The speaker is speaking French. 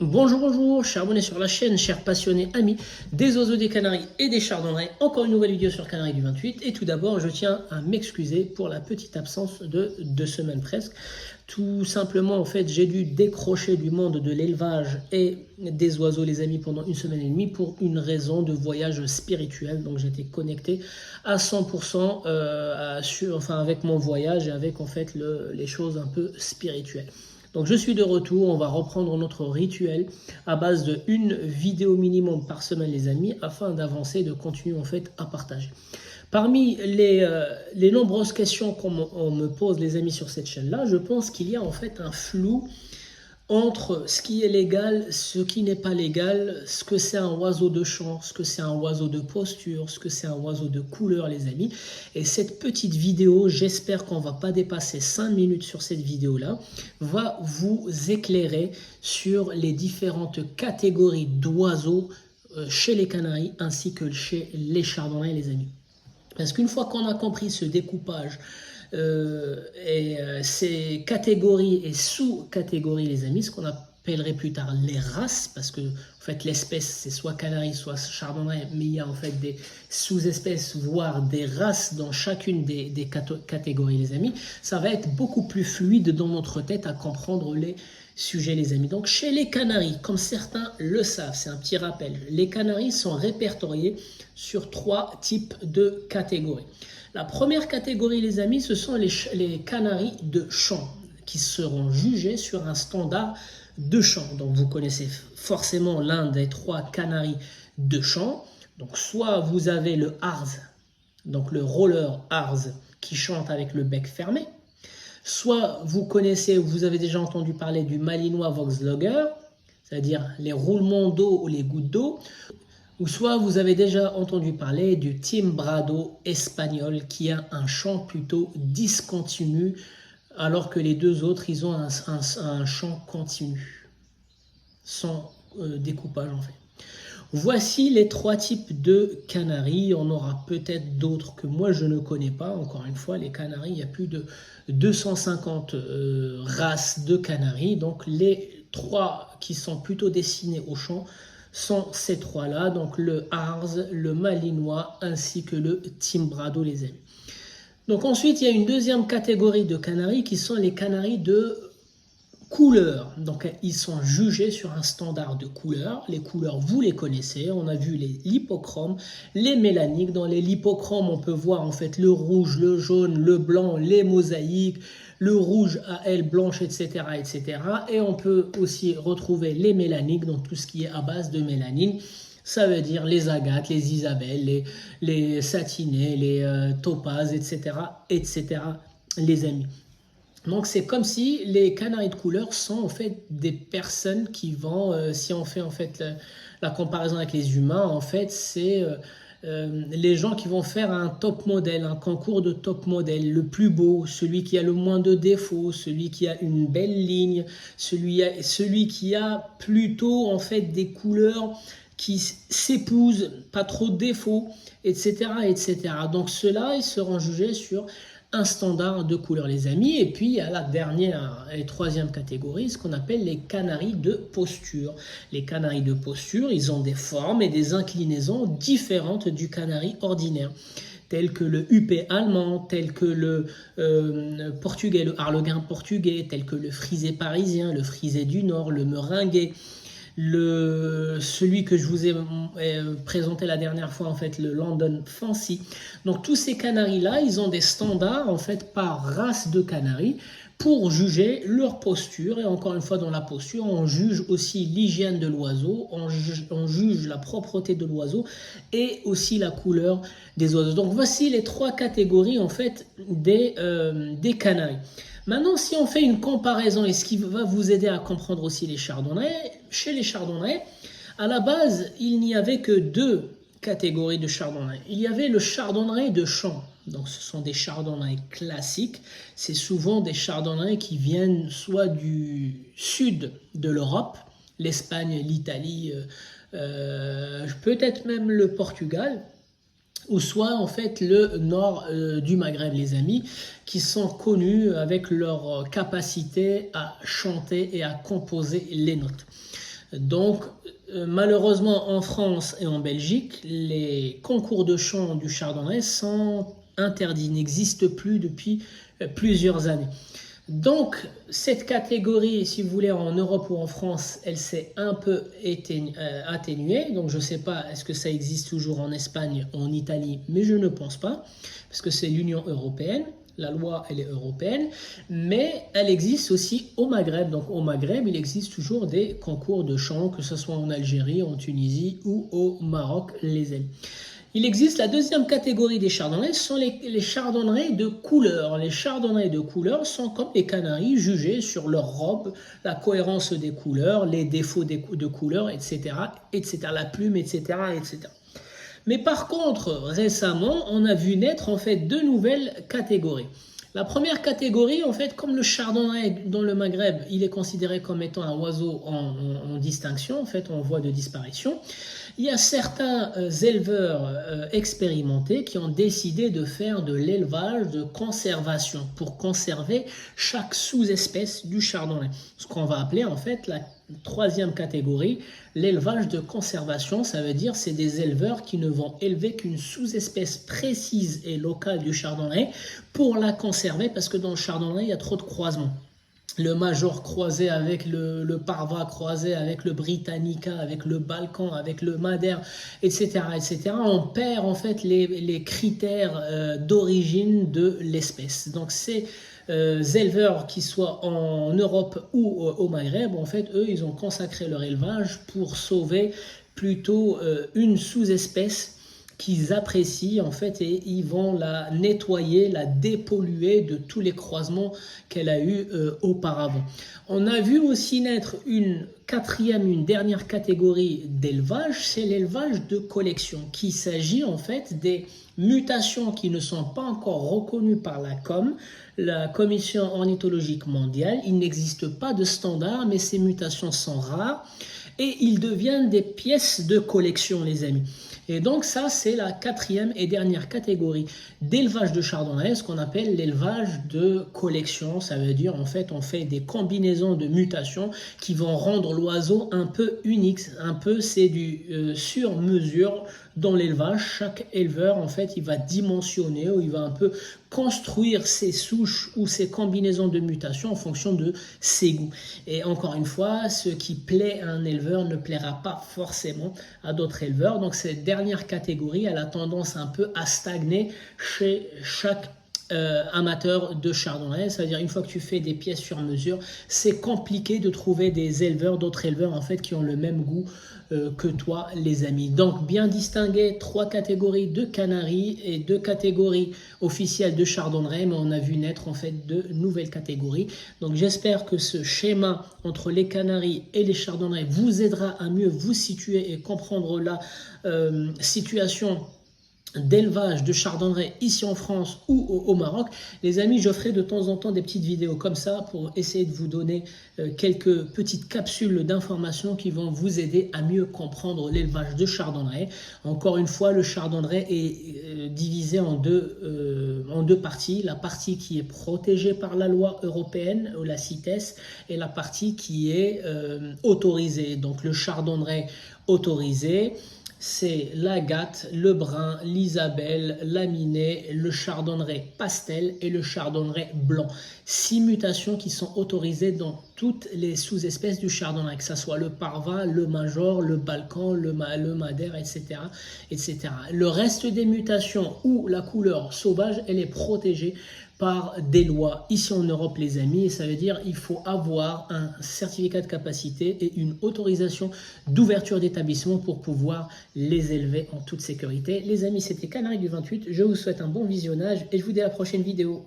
Bonjour, bonjour, chers abonnés sur la chaîne, chers passionnés, amis des oiseaux, des canaris et des chardonnerets. Encore une nouvelle vidéo sur Canaries du 28. Et tout d'abord, je tiens à m'excuser pour la petite absence de 2 semaines presque. Tout simplement, en fait, j'ai dû décrocher du monde de l'élevage et des oiseaux, les amis, pendant 1 semaine et demie pour une raison de voyage spirituel. Donc, j'étais connecté à 100% avec mon voyage et avec, en fait, les choses un peu spirituelles. Donc je suis de retour, on va reprendre notre rituel à base de une vidéo minimum par semaine les amis, afin d'avancer et de continuer en fait à partager. Parmi les nombreuses questions qu'on me pose les amis sur cette chaîne-là, je pense qu'il y a en fait un flou entre ce qui est légal, ce qui n'est pas légal, ce que c'est un oiseau de chant, ce que c'est un oiseau de posture, ce que c'est un oiseau de couleur les amis. Et cette petite vidéo, j'espère qu'on ne va pas dépasser 5 minutes sur cette vidéo-là, va vous éclairer sur les différentes catégories d'oiseaux chez les canaris ainsi que chez les chardonnerets les amis. Parce qu'une fois qu'on a compris ce découpage ces catégories et sous-catégories, les amis, ce qu'on appellerait plus tard les races, parce que en fait l'espèce c'est soit canari, soit chardonneret, mais il y a en fait des sous-espèces, voire des races dans chacune des catégories, les amis, ça va être beaucoup plus fluide dans notre tête à comprendre les sujets, les amis. Donc chez les canaris, comme certains le savent, c'est un petit rappel, les canaris sont répertoriés sur 3 types de catégories. La première catégorie, les amis, ce sont les canaris de chant qui seront jugés sur un standard de chant. Donc, vous connaissez forcément l'un des 3 canaris de chant. Donc, soit vous avez le harz, donc le roller harz qui chante avec le bec fermé. Soit vous connaissez, vous avez déjà entendu parler du malinois Volkslöger, c'est-à-dire les roulements d'eau ou les gouttes d'eau. Ou soit vous avez déjà entendu parler du timbrado espagnol qui a un chant plutôt discontinu, alors que les 2 autres, ils ont un chant continu, sans découpage en fait. Voici les 3 types de canaris. On aura peut-être d'autres que moi je ne connais pas. Encore une fois, les canaris, il y a plus de 250 races de canaris. Donc les 3 qui sont plutôt destinés au chant sont ces 3-là, donc le harz, le malinois ainsi que le timbrado les amis. Donc ensuite, il y a une deuxième catégorie de canaris qui sont les canaris de couleur. Donc ils sont jugés sur un standard de couleur. Les couleurs, vous les connaissez. On a vu les lipochromes, les mélaniques. Dans les lipochromes, on peut voir en fait le rouge, le jaune, le blanc, les mosaïques, le rouge à ailes blanches, etc., etc. Et on peut aussi retrouver les mélaniques, donc tout ce qui est à base de mélanine. Ça veut dire les agates, les isabelles, les satinés, les topazes, etc., etc., les amis. Donc c'est comme si les canaris de couleur sont en fait des personnes qui vont, si on fait en fait la comparaison avec les humains, en fait c'est les gens qui vont faire un top modèle, un concours de top modèle, le plus beau, celui qui a le moins de défauts, celui qui a une belle ligne, celui qui a plutôt en fait des couleurs qui s'épousent, pas trop de défauts, etc., etc. Donc ceux-là, ils seront jugés sur un standard de couleur les amis. Et puis il y a la dernière et 3e catégorie, ce qu'on appelle les canaris de posture. Les canaris de posture, ils ont des formes et des inclinaisons différentes du canari ordinaire, tels que le huppé allemand, tel que le portugais, le harlequin portugais, tel que le frisé parisien, le frisé du nord, le meringué, celui que je vous ai présenté la dernière fois, en fait, le London Fancy. Donc tous ces canaris-là, ils ont des standards en fait par race de canaris pour juger leur posture. Et encore une fois, dans la posture, on juge aussi l'hygiène de l'oiseau, on juge la propreté de l'oiseau et aussi la couleur des oiseaux. Donc voici les 3 catégories en fait des canaris. Maintenant, si on fait une comparaison, et ce qui va vous aider à comprendre aussi les chardonnerets, chez les chardonnerets, à la base, il n'y avait que 2 catégories de chardonneret. Il y avait le chardonneret de champ. Donc ce sont des chardonnerets classiques. C'est souvent des chardonnerets qui viennent soit du sud de l'Europe, l'Espagne, l'Italie, peut-être même le Portugal, ou soit en fait le nord du Maghreb les amis, qui sont connus avec leur capacité à chanter et à composer les notes. Donc, malheureusement, en France et en Belgique, les concours de chant du chardonnay sont interdits, n'existent plus depuis plusieurs années. Donc, cette catégorie, si vous voulez, en Europe ou en France, elle s'est un peu atténuée. Donc, je ne sais pas, est-ce que ça existe toujours en Espagne, en Italie, mais je ne pense pas, parce que c'est l'Union européenne. La loi, elle est européenne, mais elle existe aussi au Maghreb. Donc, au Maghreb, il existe toujours des concours de chant, que ce soit en Algérie, en Tunisie ou au Maroc, les amis. Il existe la deuxième catégorie des chardonnays, ce sont les chardonnays de couleur. Les chardonnays de couleur sont comme les canaris, jugés sur leur robe, la cohérence des couleurs, les défauts de couleurs, etc., etc., la plume, etc., etc. Mais par contre, récemment, on a vu naître en fait deux nouvelles catégories. La première catégorie, en fait, comme le chardonnay dans le Maghreb, il est considéré comme étant un oiseau en distinction, en fait, en voie de disparition. Il y a certains éleveurs expérimentés qui ont décidé de faire de l'élevage de conservation pour conserver chaque sous-espèce du chardonnay. Ce qu'on va appeler en fait la troisième catégorie, l'élevage de conservation. Ça veut dire c'est des éleveurs qui ne vont élever qu'une sous-espèce précise et locale du chardonnay pour la conserver parce que dans le chardonnay, il y a trop de croisements. Le Major croisé avec le Parva, croisé avec le Britannica, avec le Balkan, avec le Madère, etc., etc. On perd en fait les critères d'origine de l'espèce. Donc ces éleveurs qui soient en Europe ou au Maghreb, en fait, eux, ils ont consacré leur élevage pour sauver plutôt une sous-espèce qu'ils apprécient en fait et ils vont la nettoyer, la dépolluer de tous les croisements qu'elle a eu auparavant. On a vu aussi naître une dernière catégorie d'élevage, c'est l'élevage de collection, qui s'agit en fait des mutations qui ne sont pas encore reconnues par la COM, la Commission ornithologique mondiale. Il n'existe pas de standard, mais ces mutations sont rares et ils deviennent des pièces de collection, les amis. Et donc ça, c'est la quatrième et dernière catégorie d'élevage de chardonnay, ce qu'on appelle l'élevage de collection. Ça veut dire, en fait, on fait des combinaisons de mutations qui vont rendre l'oiseau un peu unique. Un peu, c'est du sur-mesure dans l'élevage. Chaque éleveur, en fait, il va dimensionner ou il va un peu construire ses souches ou ses combinaisons de mutations en fonction de ses goûts. Et encore une fois, ce qui plaît à un éleveur ne plaira pas forcément à d'autres éleveurs. Donc cette dernière catégorie, elle a tendance un peu à stagner chez chaque amateur de chardonnay, c'est-à-dire une fois que tu fais des pièces sur mesure, c'est compliqué de trouver des éleveurs, d'autres éleveurs en fait qui ont le même goût que toi, les amis. Donc bien distinguer trois catégories de canaris et deux catégories officielles de chardonnay, mais on a vu naître en fait de nouvelles catégories. Donc j'espère que ce schéma entre les canaris et les chardonnays vous aidera à mieux vous situer et comprendre la situation d'élevage de chardonnay ici en France ou au Maroc. Les amis, je ferai de temps en temps des petites vidéos comme ça pour essayer de vous donner quelques petites capsules d'informations qui vont vous aider à mieux comprendre l'élevage de chardonnay. Encore une fois, le chardonnay est divisé en deux parties. La partie qui est protégée par la loi européenne, ou la CITES, et la partie qui est autorisée. Donc le chardonnay autorisé, c'est l'Agathe, le Brun, l'Isabelle, l'Aminet, le Chardonnay pastel et le Chardonnay blanc. 6 mutations qui sont autorisées dans toutes les sous-espèces du Chardonnay, que ce soit le Parva, le Major, le Balkan, le Madère, etc., etc. Le reste des mutations ou la couleur sauvage, elle est protégée par des lois ici en Europe, les amis, et ça veut dire qu'il faut avoir un certificat de capacité et une autorisation d'ouverture d'établissement pour pouvoir les élever en toute sécurité. Les amis, c'était Canari du 28, je vous souhaite un bon visionnage et je vous dis à la prochaine vidéo.